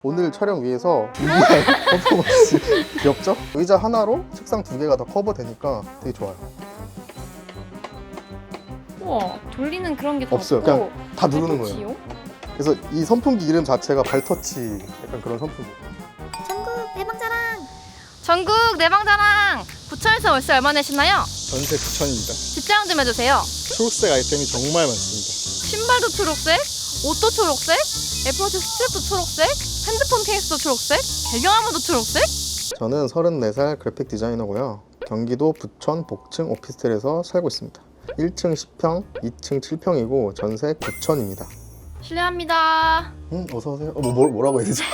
오늘 촬영 위해서 준비한 퍼포먼스 귀엽죠? 의자 하나로 책상 두 개가 다 커버되니까 되게 좋아요. 우와, 돌리는 그런 게 다 없어요. 없고 그냥 다 누르는 거예요. 발터치요? 그래서 이 선풍기 이름 자체가 발터치 약간 그런 선풍기. 전국 내방자랑! 전국 내방자랑! 부천에서 월세 얼마 내시나요? 전세 9,000입니다. 뒷자랑 좀 해주세요. 초록색 아이템이 정말 많습니다. 신발도 초록색, 옷도 초록색, 애플워치 스트랩도 초록색, 핸드폰 케이스도 초록색, 배경화면도 초록색? 저는 34살 그래픽 디자이너고요. 경기도 부천 복층 오피스텔에서 살고 있습니다. 1층 10평, 2층 7평이고 전세 9,000입니다. 실례합니다. 어서 오세요. 뭐라고 해야 되죠?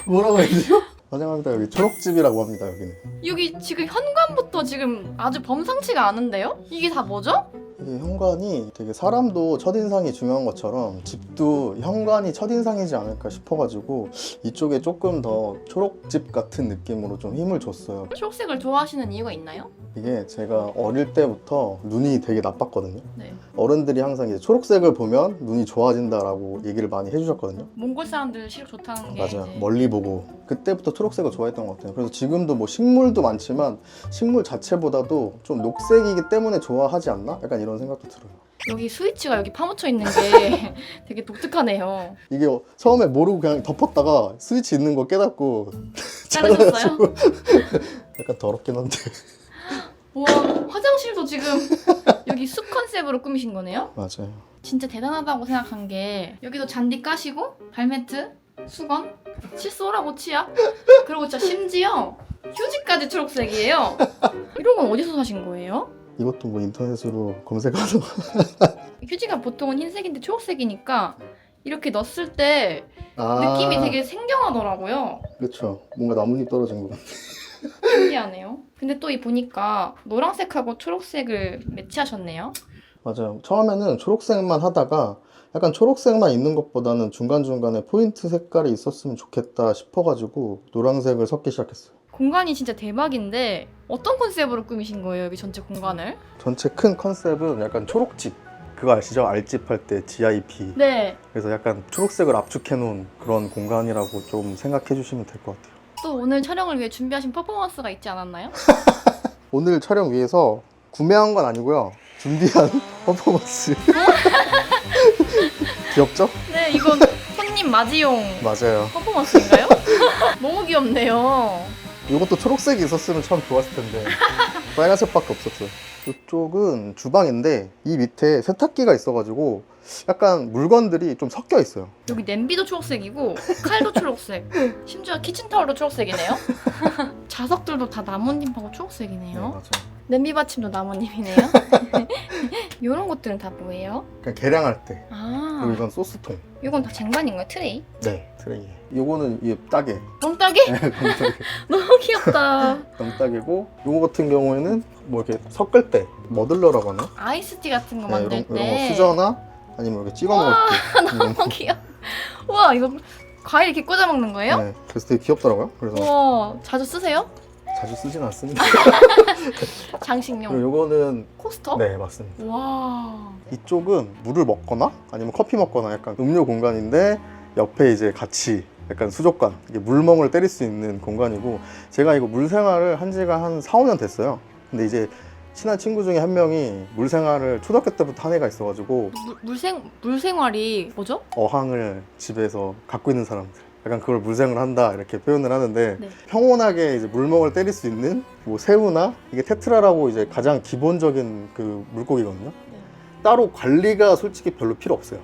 뭐라고 해야 되죠? 환영합니다. 여기 초록집이라고 합니다. 여기는. 여기 지금 현관부터 지금 아주 범상치가 않은데요? 이게 다 뭐죠? 이게 현관이 되게 사람도 첫인상이 중요한 것처럼 집도 현관이 첫인상이지 않을까 싶어가지고 이쪽에 조금 더 초록집 같은 느낌으로 좀 힘을 줬어요. 초록색을 좋아하시는 이유가 있나요? 이게 제가 어릴 때부터 눈이 되게 나빴거든요. 네. 어른들이 항상 이제 초록색을 보면 눈이 좋아진다라고 얘기를 많이 해주셨거든요. 몽골 사람들 시력 좋다는 게 맞아요. 이제 멀리 보고 그때부터 초록색을 좋아했던 것 같아요. 그래서 지금도 뭐 식물도 많지만 식물 자체보다도 좀 녹색이기 때문에 좋아하지 않나? 약간 이런 생각도 들어요. 여기 스위치가 여기 파묻혀 있는 게 되게 독특하네요. 이게 처음에 모르고 그냥 덮었다가 스위치 있는 거 깨닫고 자르셨어요? 잘라가지고 약간 더럽긴 한데. 와, 화장실도 지금 여기 숲 컨셉으로 꾸미신 거네요? 맞아요. 진짜 대단하다고 생각한 게 여기도 잔디 까시고 발매트, 수건, 칫솔하고 치약 그리고 진짜 심지어 휴지까지 초록색이에요. 이런 건 어디서 사신 거예요? 이것도 뭐 인터넷으로 검색하서 휴지가 보통은 흰색인데 초록색이니까 이렇게 넣었을 때 아, 느낌이 되게 생경하더라고요. 그렇죠. 뭔가 나뭇잎 떨어진 것 같아. 신기하네요. 근데 또 이 보니까 노란색하고 초록색을 매치하셨네요. 맞아요. 처음에는 초록색만 하다가 약간 초록색만 있는 것보다는 중간중간에 포인트 색깔이 있었으면 좋겠다 싶어가지고 노란색을 섞기 시작했어요. 공간이 진짜 대박인데 어떤 컨셉으로 꾸미신 거예요? 여기 전체 공간을? 전체 큰 컨셉은 약간 초록집. 그거 아시죠? 알집 할 때 GIP. 네. 그래서 약간 초록색을 압축해 놓은 그런 공간이라고 좀 생각해 주시면 될 것 같아요. 또 오늘 촬영을 위해 준비하신 퍼포먼스가 있지 않았나요? 오늘 촬영 위해서 구매한 건 아니고요. 준비한 퍼포먼스. 귀엽죠? 네, 이건 손님 맞이용 맞아요. 퍼포먼스인가요? 너무 귀엽네요. 이것도 초록색이 있었으면 참 좋았을 텐데 빨간색밖에 없었어요. 이쪽은 주방인데 이 밑에 세탁기가 있어가지고 약간 물건들이 좀 섞여 있어요. 여기 냄비도 초록색이고 칼도 초록색, 심지어 키친타올도 초록색이네요. 자석들도 다 나뭇잎하고 초록색이네요. 맞아요. 냄비 받침도 나뭇잎이네요. 이런 것들은 다 뭐예요? 그냥 계량할 때. 그리고 아, 이건 소스통. 이건 다 쟁반인가요? 트레이? 네, 트레이. 요거는 이 따개. 똥따개? 병따개. 너무 귀엽다. 병따개고 요거 같은 경우에는 뭐 이렇게 섞을 때 머들러라고 하나? 아이스티 같은 거 네, 만들 이런 거 때 수저나 아니면 이렇게 찍어 먹을 때. 이런 거. 너무 귀여워. 우와, 이거 과일 이렇게 꽂아 먹는 거예요? 네, 그래서 되게 귀엽더라고요. 그래서 우와, 자주 쓰세요? 자주 쓰진 않습니다. 장식용 그리고 요거는 코스터? 네, 맞습니다. 와, 이쪽은 물을 먹거나 아니면 커피 먹거나 약간 음료 공간인데 옆에 이제 같이 약간 수족관, 이게 물멍을 때릴 수 있는 공간이고 제가 이거 물 생활을 한 지가 한 4, 5년 됐어요. 근데 이제 친한 친구 중에 한 명이 물 생활을 초등학교 때부터 한 애가 있어가지고 물생활이 뭐죠? 어항을 집에서 갖고 있는 사람들 약간 그걸 물생을 한다 이렇게 표현을 하는데 네. 평온하게 이제 물멍을 때릴 수 있는 뭐 새우나 이게 테트라라고 이제 가장 기본적인 그 물고기거든요. 네. 따로 관리가 솔직히 별로 필요 없어요.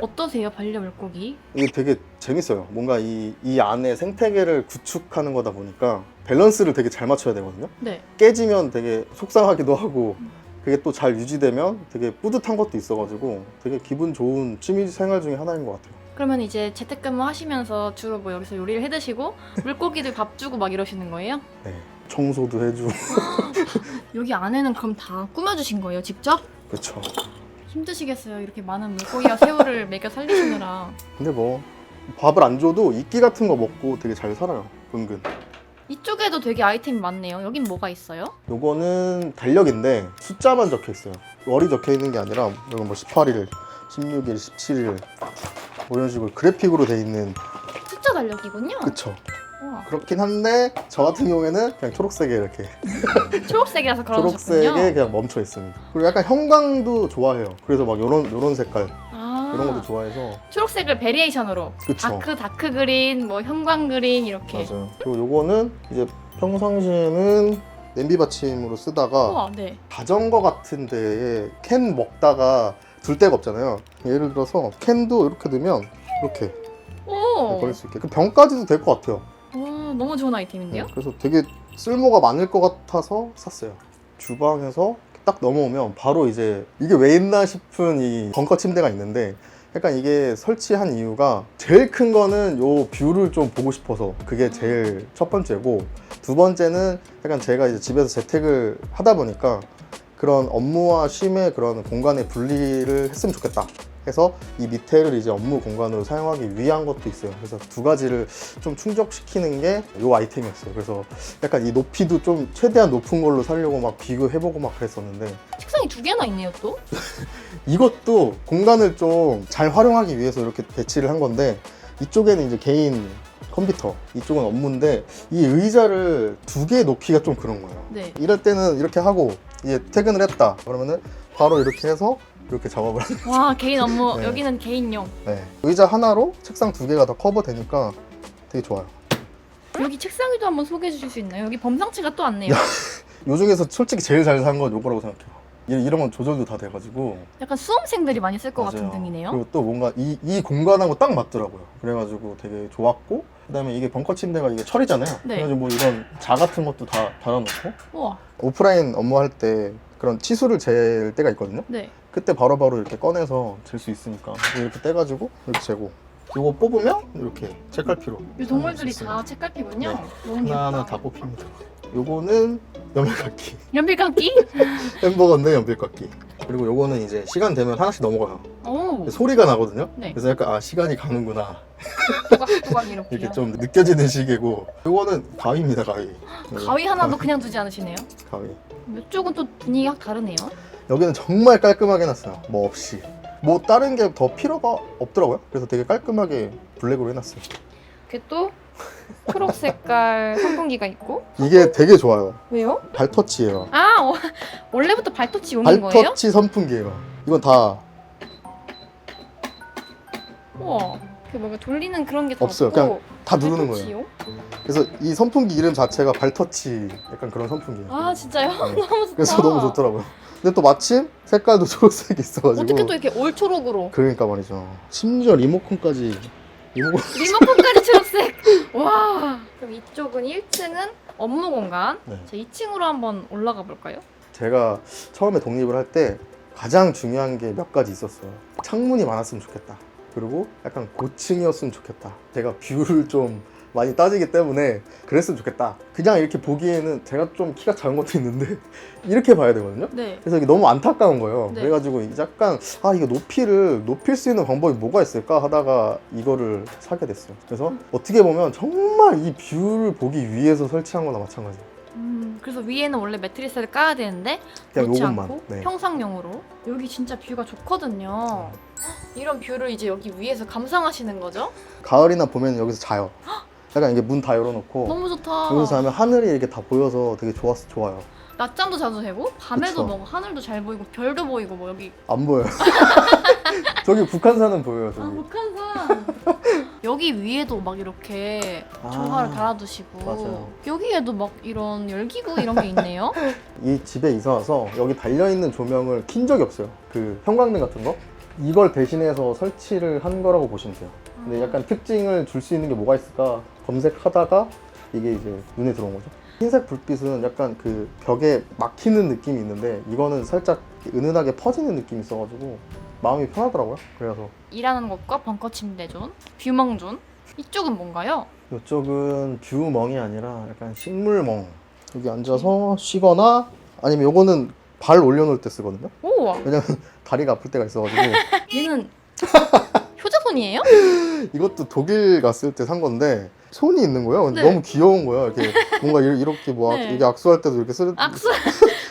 어떠세요, 반려 물고기? 이게 되게 재밌어요. 뭔가 이 안에 생태계를 구축하는 거다 보니까 밸런스를 되게 잘 맞춰야 되거든요. 네. 깨지면 되게 속상하기도 하고 그게 또 잘 유지되면 되게 뿌듯한 것도 있어가지고 되게 기분 좋은 취미 생활 중에 하나인 것 같아요. 그러면 이제 재택근무 하시면서 주로 뭐 여기서 요리를 해 드시고 물고기들 밥 주고 막 이러시는 거예요? 네. 청소도 해주고 여기 안에는 그럼 다 꾸며주신 거예요, 직접? 그렇죠. 힘드시겠어요, 이렇게 많은 물고기와 새우를 먹여 살리시느라. 근데 뭐 밥을 안 줘도 이끼 같은 거 먹고 되게 잘 살아요. 은근. 이쪽에도 되게 아이템이 많네요. 여긴 뭐가 있어요? 요거는 달력인데 숫자만 적혀 있어요. 월이 적혀 있는 게 아니라 이건 뭐 18일, 16일, 17일 뭐 이런 식으로 그래픽으로 돼 있는 달력이군요. 그쵸. 우와. 그렇긴 한데 저 같은 경우에는 그냥 초록색에 이렇게 초록색이라서 걸어놓으셨군요. 초록색에 그냥 멈춰 있습니다. 그리고 약간 형광도 좋아해요. 그래서 막 요런 색깔 아, 이런 것도 좋아해서. 초록색을 베리에이션으로 그쵸. 다크 그린, 뭐 형광 그린 이렇게. 맞아요. 그리고 요거는 이제 평상시에는 냄비 받침으로 쓰다가 우와, 네. 자전거 같은 데에 캔 먹다가 둘 데가 없잖아요. 예를 들어서 캔도 이렇게 넣으면 이렇게 오, 버릴 수 있게. 그 병까지도 될 것 같아요. 오, 너무 좋은 아이템인데요? 그래서 되게 쓸모가 많을 것 같아서 샀어요. 주방에서 딱 넘어오면 바로 이제 이게 왜 있나 싶은 이 벙커 침대가 있는데, 약간 이게 설치한 이유가 제일 큰 거는 요 뷰를 좀 보고 싶어서 그게 제일 첫 번째고, 두 번째는 약간 제가 이제 집에서 재택을 하다 보니까 그런 업무와 쉼의 그런 공간의 분리를 했으면 좋겠다 해서 이 밑에를 이제 업무 공간으로 사용하기 위한 것도 있어요. 그래서 두 가지를 좀 충족시키는 게 이 아이템이었어요. 그래서 약간 이 높이도 좀 최대한 높은 걸로 사려고 막 비교해보고 막 그랬었는데, 책상이 두 개나 있네요, 또. 이것도 공간을 좀 잘 활용하기 위해서 이렇게 배치를 한 건데, 이쪽에는 이제 개인 컴퓨터, 이쪽은 업무인데 이 의자를 두 개 놓기가 좀 그런 거예요. 네. 이럴 때는 이렇게 하고 이제 퇴근을 했다 그러면은 바로 이렇게 해서 이렇게 작업을 하는. 와, 개인 업무. 네. 여기는 개인용. 네. 의자 하나로 책상 두 개가 다 커버되니까 되게 좋아요. 여기 책상 위도 한번 소개해 주실 수 있나요? 여기 범상치가 또 않네요. 요 중에서 솔직히 제일 잘 산 건 요거라고 생각해요. 이런 건 조절도 다 돼가지고. 약간 수험생들이 많이 쓸 것 같은 맞아요. 등이네요. 그리고 또 뭔가 이 공간하고 딱 맞더라고요. 그래가지고 되게 좋았고, 그다음에 이게 벙커 침대가 이게 철이잖아요. 네. 그래가지고 뭐 이런 자 같은 것도 다 달아놓고, 우와. 오프라인 업무할 때 그런 치수를 잴 때가 있거든요. 네. 그때 바로바로 이렇게 꺼내서 잴 수 있으니까 이렇게 떼가지고 이렇게 재고, 이거 뽑으면 이렇게 책갈피로 이 동물들이 수 있어요. 다 책갈피군요. 네. 너무 귀엽다. 하나하나 다 뽑힙니다. 요거는 연필깎이. 연필깎이? 햄버거인데 연필깎이. 그리고 요거는 이제 시간 되면 하나씩 넘어가요. 오. 소리가 나거든요. 네. 그래서 약간 시간이 가는구나 또각또각 이렇게요. 이렇게 좀 느껴지는 시계고, 요거는 가위입니다. 가위. 가위 하나도 그냥 두지 않으시네요. 가위. 이쪽은 또 분위기가 확 다르네요. 여기는 정말 깔끔하게 놨어요. 뭐 없이. 뭐 다른 게 더 필요가 없더라고요. 그래서 되게 깔끔하게 블랙으로 해놨어요. 이렇게 또 초록 색깔 선풍기가 있고. 이게 되게 좋아요. 왜요? 발터치예요. 아, 원래부터 발터치 용인 거예요? 발터치 선풍기예요. 이건 다 우와. 그 뭔가 돌리는 그런 게 다 없어요. 없고 그냥 다 누르는 거예요. 발터치용? 그래서 이 선풍기 이름 자체가 발터치 약간 그런 선풍기예요. 아, 진짜요? 네. 너무 좋다. 그래서 너무 좋더라고요. 근데 또 마침 색깔도 초록색이 있어가지고. 어떻게 또 이렇게 올초록으로 그러니까 말이죠. 심지어 리모컨까지. 리모컨까지 초록색. 와. 그럼 이쪽은 1층은 업무 공간. 네. 자, 2층으로 한번 올라가 볼까요? 제가 처음에 독립을 할 때 가장 중요한 게 몇 가지 있었어요. 창문이 많았으면 좋겠다. 그리고 약간 고층이었으면 좋겠다. 제가 뷰를 좀 많이 따지기 때문에 그랬으면 좋겠다. 그냥 이렇게 보기에는 제가 좀 키가 작은 것도 있는데 이렇게 봐야 되거든요. 네. 그래서 이게 너무 안타까운 거예요. 네. 그래가지고 약간 이거 높이를 높일 수 있는 방법이 뭐가 있을까 하다가 이거를 사게 됐어요. 그래서 어떻게 보면 정말 이 뷰를 보기 위해서 설치한 거나 마찬가지예요. 그래서 위에는 원래 매트리스를 까야 되는데 그냥 그렇지 요것만. 않고 네. 평상용으로. 여기 진짜 뷰가 좋거든요. 이런 뷰를 이제 여기 위에서 감상하시는 거죠? 가을이나 봄에는 여기서 자요. 약간 이게 문 다 열어놓고 너무 좋다. 여기서 자면 하늘이 이렇게 다 보여서 되게 좋아요. 낮잠도 자도 되고 밤에도 그쵸. 뭐 하늘도 잘 보이고 별도 보이고 뭐 여기 안 보여요. 저기 북한산은 보여요. 저기. 북한산 여기 위에도 막 이렇게 조화를 달아두시고 맞아요. 여기에도 막 이런 열기구 이런 게 있네요. 이 집에 이사 와서 여기 달려있는 조명을 킨 적이 없어요. 그 형광등 같은 거. 이걸 대신해서 설치를 한 거라고 보시면 돼요. 근데 약간 특징을 줄 수 있는 게 뭐가 있을까 검색하다가 이게 이제 눈에 들어온 거죠. 흰색 불빛은 약간 그 벽에 막히는 느낌이 있는데 이거는 살짝 은은하게 퍼지는 느낌이 있어가지고 마음이 편하더라고요. 그래서 일하는 곳과 벙커 침대존, 뷰멍존. 이쪽은 뭔가요? 이쪽은 뷰멍이 아니라 약간 식물멍. 여기 앉아서 쉬거나 아니면 요거는 발 올려놓을 때 쓰거든요. 우와. 왜냐면 다리가 아플 때가 있어가지고. 얘는 효자손이에요? 이것도 독일 갔을 때 산 건데 손이 있는 거예요. 근데 네. 너무 귀여운 거예요. 이렇게 뭔가 이렇게 뭐 네. 이게 악수할 때도 이렇게 쓰는. 악수.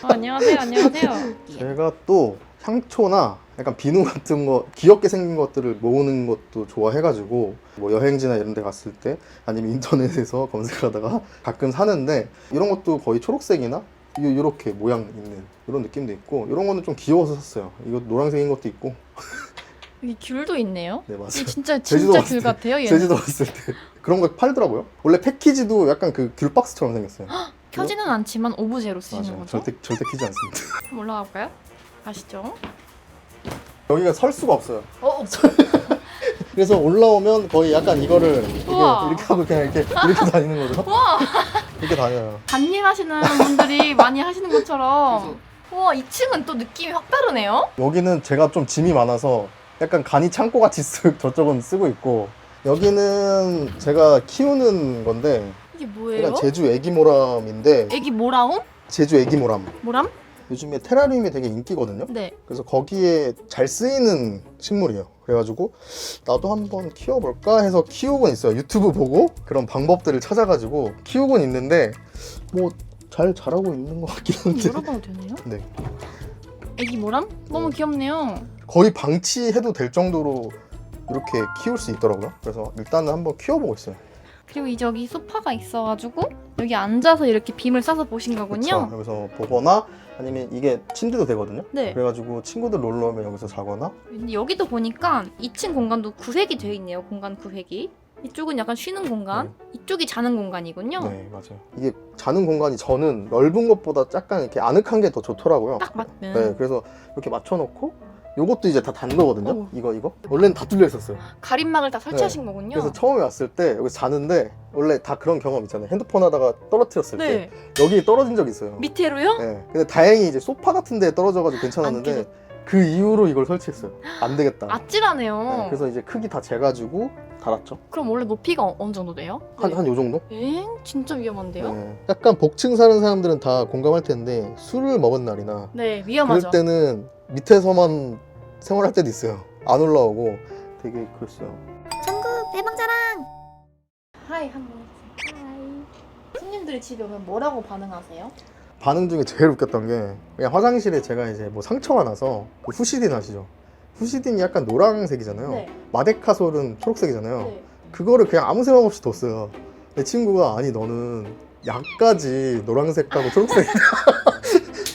안녕하세요, 안녕하세요. 제가 또 향초나 약간 비누 같은 거 귀엽게 생긴 것들을 모으는 것도 좋아해가지고 뭐 여행지나 이런 데 갔을 때 아니면 인터넷에서 검색하다가 가끔 사는데 이런 것도 거의 초록색이나 이렇게 모양 있는 이런 느낌도 있고 이런 거는 좀 귀여워서 샀어요. 이거 노란색인 것도 있고. 여기 귤도 있네요. 네, 맞아요. 이게 진짜 제주도 귤 갔을 때, 같아요. 얘는. 제주도 갔을 때 그런 거 팔더라고요. 원래 패키지도 약간 그 귤박스처럼 생겼어요. 켜지는 않지만 오브제로 쓰시는 맞아요. 거죠? 절대 키지 않습니다. 한번 올라가 볼까요? 아시죠? 여기가 설 수가 없어요. 어, 그래서 올라오면 거의 약간 이거를 우와. 이렇게 하고 그냥 이렇게 다니는 거죠. 와, 이렇게 다녀요. 밭일 하시는 분들이 많이 하시는 것처럼. 우와, 2층은 또 느낌이 확 다르네요. 여기는 제가 좀 짐이 많아서 약간 간이 창고 같이 저쪽은 쓰고 있고 여기는 제가 키우는 건데 이게 뭐예요? 약간 제주 애기모람인데 애기 모라움? 제주 애기모람 모람? 요즘에 테라리움이 되게 인기거든요. 네. 그래서 거기에 잘 쓰이는 식물이에요. 그래가지고 나도 한번 키워볼까 해서 키우곤 있어요. 유튜브 보고 그런 방법들을 찾아가지고 키우곤 있는데 뭐 잘 자라고 있는 것 같긴 한데 열어봐도 되네요? 네. 애기 모람? 너무 귀엽네요. 거의 방치해도 될 정도로 이렇게 키울 수 있더라고요. 그래서 일단은 한번 키워보고 있어요. 그리고 이제 여기 소파가 있어가지고 여기 앉아서 이렇게 빔을 싸서 보신 거군요. 그쵸? 여기서 보거나 아니면 이게 침대도 되거든요. 네. 그래가지고 친구들 놀러 오면 여기서 자거나 근데 여기도 보니까 2층 공간도 구색이 되어 있네요. 공간 구색이. 이쪽은 약간 쉬는 공간, 이쪽이 자는 공간이군요. 네 맞아요. 이게 자는 공간이 저는 넓은 것보다 약간 이렇게 아늑한 게 더 좋더라고요. 딱 맞는. 네 그래서 이렇게 맞춰놓고 요것도 이제 다 단 거거든요. 오. 이거 원래는 다 뚫려 있었어요. 가림막을 다 설치하신 거군요. 그래서 처음에 왔을 때 여기 자는데 원래 다 그런 경험 있잖아요. 핸드폰 하다가 떨어뜨렸을 네. 때 여기 떨어진 적 있어요. 밑에로요? 네. 근데 다행히 이제 소파 같은 데 떨어져가지고 괜찮았는데 안 그 이후로 이걸 설치했어요. 안 되겠다. 아찔하네요. 네, 그래서 이제 크기 다 재가지고 달았죠. 그럼 원래 높이가 어느 정도 돼요? 한 요 정도? 엥? 진짜 위험한데요? 네. 약간 복층 사는 사람들은 다 공감할 텐데 술을 먹은 날이나 네, 위험하죠. 그럴 때는 밑에서만 생활할 때도 있어요. 안 올라오고 되게 그랬어요. 전국 대방자랑. 하이 한번 해주세요. 하이. 손님들이 집에 오면 뭐라고 반응하세요? 반응 중에 제일 웃겼던 게 그냥 화장실에 제가 이제 뭐 상처가 나서 그 후시딘 아시죠? 후시딘이 약간 노란색이잖아요. 네. 마데카솔은 초록색이잖아요. 네. 그거를 그냥 아무 생각 없이 뒀어요. 내 친구가 아니 너는 약까지 노란색하고 초록색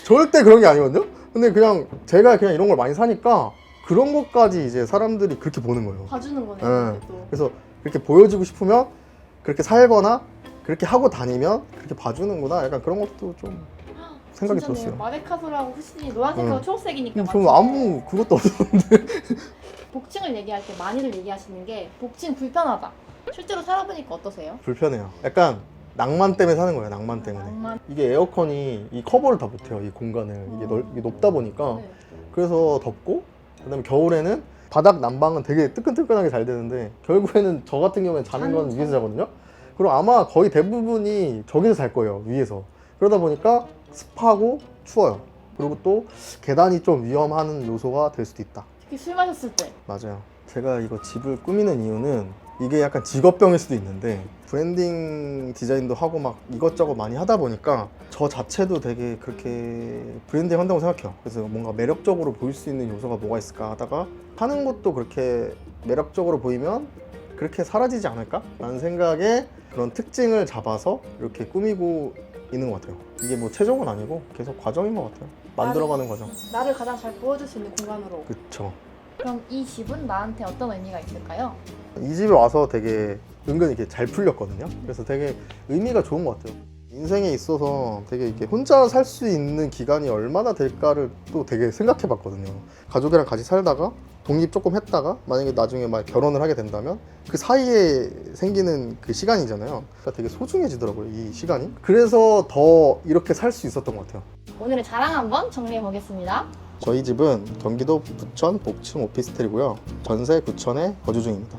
절대 그런 게 아니거든요. 근데 그냥 제가 그냥 이런 걸 많이 사니까 그런 것까지 이제 사람들이 그렇게 보는 거예요. 봐주는 거네요. 네. 이제 또. 그래서 그렇게 보여주고 싶으면 그렇게 살거나 그렇게 하고 다니면 그렇게 봐주는구나. 약간 그런 것도 좀 생각이 진짜네요. 들었어요. 마데카솔하고 후시딘이 노란색하고 응. 초록색이니까 좀 맞죠? 아무 그것도 없었는데. 복층을 얘기할 때 많이들 얘기하시는 게 복층 불편하다. 실제로 살아보니까 어떠세요? 불편해요. 약간 낭만 때문에 사는 거예요. 낭만 때문에. 낭만. 이게 에어컨이 이 커버를 다 못해요. 이 공간을 이게 높다 보니까 네. 그래서 덥고 그다음에 겨울에는 바닥 난방은 되게 뜨끈뜨끈하게 잘 되는데 결국에는 저 같은 경우에는 자는 건 위에서 자거든요. 그리고 아마 거의 대부분이 저기서 잘 거예요. 위에서. 그러다 보니까 습하고 추워요. 그리고 또 계단이 좀 위험한 요소가 될 수도 있다. 특히 술 마셨을 때. 맞아요. 제가 이거 집을 꾸미는 이유는 이게 약간 직업병일 수도 있는데 브랜딩 디자인도 하고 막 이것저것 많이 하다 보니까 저 자체도 되게 그렇게 브랜딩 한다고 생각해요. 그래서 뭔가 매력적으로 보일 수 있는 요소가 뭐가 있을까 하다가 하는 것도 그렇게 매력적으로 보이면 그렇게 사라지지 않을까? 라는 생각에 그런 특징을 잡아서 이렇게 꾸미고 있는 것 같아요. 이게 뭐 최종은 아니고 계속 과정인 것 같아요. 만들어가는 과정. 나를 가장 잘 보여줄 수 있는 공간으로. 그쵸. 그럼 이 집은 나한테 어떤 의미가 있을까요? 이 집에 와서 되게 은근히 이렇게 잘 풀렸거든요. 그래서 되게 의미가 좋은 것 같아요. 인생에 있어서 되게 이렇게 혼자 살 수 있는 기간이 얼마나 될까를 또 되게 생각해 봤거든요. 가족이랑 같이 살다가 독립 조금 했다가 만약에 나중에 막 결혼을 하게 된다면 그 사이에 생기는 그 시간이잖아요. 그러니까 되게 소중해지더라고요, 이 시간이. 그래서 더 이렇게 살 수 있었던 것 같아요. 오늘의 자랑 한번 정리해 보겠습니다. 저희 집은 경기도 부천 복층 오피스텔이고요. 전세 부천에 거주 중입니다.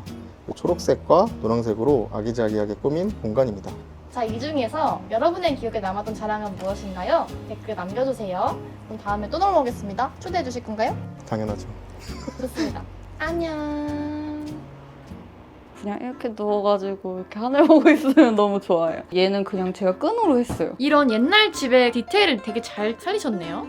초록색과 노란색으로 아기자기하게 꾸민 공간입니다. 자, 이 중에서 여러분의 기억에 남았던 자랑은 무엇인가요? 댓글 남겨주세요. 그럼 다음에 또 놀러 오겠습니다. 초대해 주실 건가요? 당연하죠. 좋습니다. 안녕. 그냥 이렇게 누워가지고 이렇게 하늘 보고 있으면 너무 좋아요. 얘는 그냥 제가 끈으로 했어요. 이런 옛날 집의 디테일을 되게 잘 살리셨네요.